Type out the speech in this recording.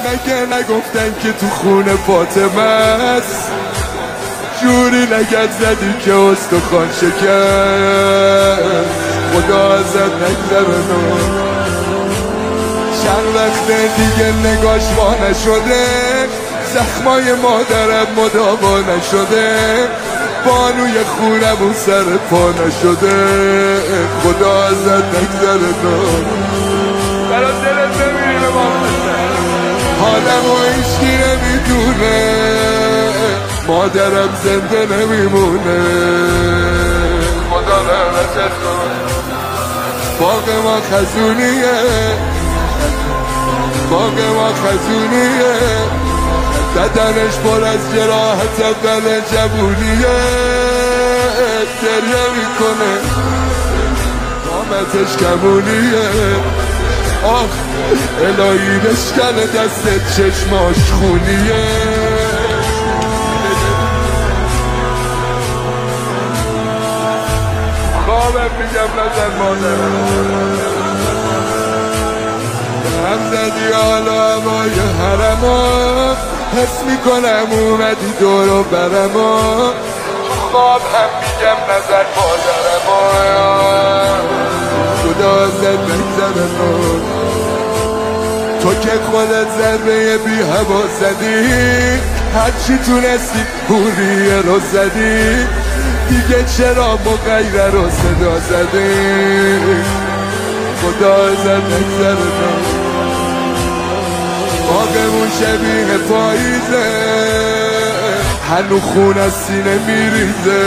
مگه نگفتن که تو خونه فاطمه است؟ جوری لگد زدی که استخوان شکست. خدا ازت نگذره چند وقت دیگه نگاش وا نشده، زخمای مادرم مداوا نشده، بانوی خونمون سر پا نشده. خدا ازت نگذره برا دلت نمیره حالمو هیچکی نمیدونه، مادرم زنده نمیمونه. خدا رحمتت کنه. باغ ما خزونیه، باغ ما خزونیه، بدنش پر از جراحت اول جوونیه. گریه میکنه قامتش کمونیه. آخ الهی بشکن دستت چشماش خونیه. خوابم میگم نزن مادرم، هم زدی حالا همای حرما، حس میکنم اومدی دور و برما. خواب هم میگم نزن مادرم، خدا ازت نگذره تو که خودت ضربه بی هوا زدی، هرچی تونستی پوریه رو زدی، دیگه چرا مغیره رو صدا زدی؟ خدا ازت نگذره باغمون شبیه پاییزه، هنو خون از سینه میریزه.